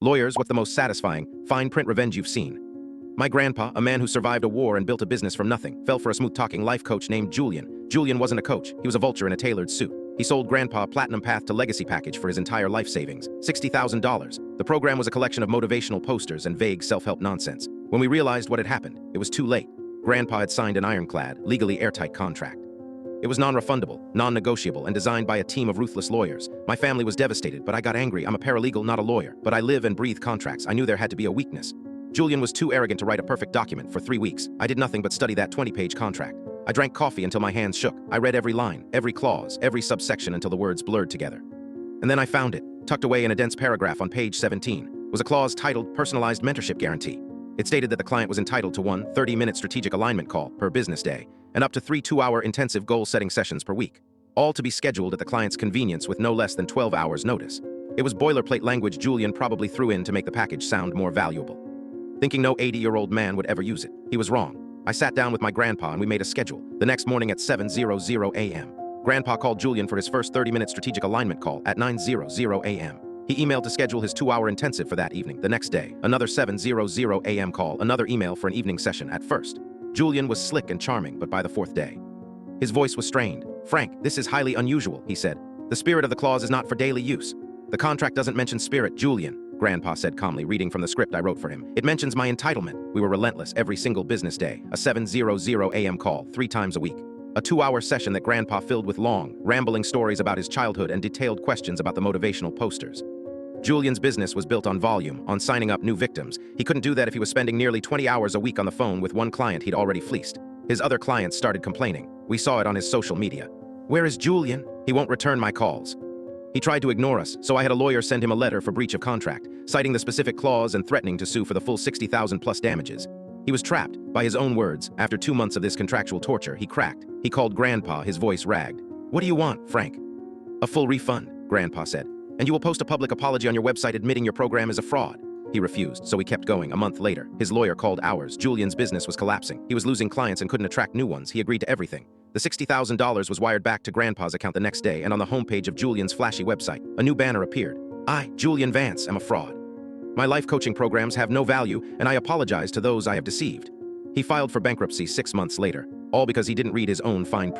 Lawyers, what's the most satisfying, fine print revenge you've seen? My grandpa, a man who survived a war and built a business from nothing, fell for a smooth-talking life coach named Julian. Julian wasn't a coach, he was a vulture in a tailored suit. He sold Grandpa a Platinum Path to Legacy package for his entire life savings, $60,000. The program was a collection of motivational posters and vague self-help nonsense. When we realized what had happened, it was too late. Grandpa had signed an ironclad, legally airtight contract. It was non-refundable, non-negotiable, and designed by a team of ruthless lawyers. My family was devastated, but I got angry. I'm a paralegal, not a lawyer, but I live and breathe contracts. I knew there had to be a weakness. Julian was too arrogant to write a perfect document. For 3 weeks, I did nothing but study that 20-page contract. I drank coffee until my hands shook. I read every line, every clause, every subsection until the words blurred together. And then I found it. Tucked away in a dense paragraph on page 17 was a clause titled Personalized Mentorship Guarantee. It stated that the client was entitled to one 30-minute strategic alignment call per business day and up to 3 2-hour intensive goal-setting sessions per week, all to be scheduled at the client's convenience with no less than 12 hours notice. It was boilerplate language Julian probably threw in to make the package sound more valuable, thinking no 80-year-old man would ever use it. He was wrong. I sat down with my grandpa and we made a schedule. The next morning at 7:00 a.m., Grandpa called Julian for his first 30-minute strategic alignment call at 9:00 a.m. He emailed to schedule his 2-hour intensive for that evening. The next day, another 7:00 a.m. call, another email for an evening session. At first, Julian was slick and charming, but by the 4th day, his voice was strained. "Frank, this is highly unusual," he said. "The spirit of the clause is not for daily use. The contract doesn't mention spirit." "Julian," Grandpa said calmly, reading from the script I wrote for him, "it mentions my entitlement." We were relentless every single business day. A 7:00 a.m. call 3 times a week. A 2-hour session that Grandpa filled with long, rambling stories about his childhood and detailed questions about the motivational posters. Julian's business was built on volume, on signing up new victims. He couldn't do that if he was spending nearly 20 hours a week on the phone with one client he'd already fleeced. His other clients started complaining. We saw it on his social media. "Where is Julian? He won't return my calls." He tried to ignore us, so I had a lawyer send him a letter for breach of contract, citing the specific clause and threatening to sue for the full 60,000 plus damages. He was trapped. By his own words, after 2 months of this contractual torture, he cracked. He called Grandpa, his voice ragged. "What do you want, Frank?" "A full refund," Grandpa said. "And you will post a public apology on your website admitting your program is a fraud." He refused, so we kept going. A month later, his lawyer called ours. Julian's business was collapsing. He was losing clients and couldn't attract new ones. He agreed to everything. The $60,000 was wired back to Grandpa's account the next day, and on the homepage of Julian's flashy website, a new banner appeared. "I, Julian Vance, am a fraud. My life coaching programs have no value, and I apologize to those I have deceived." He filed for bankruptcy 6 months later, all because he didn't read his own fine print.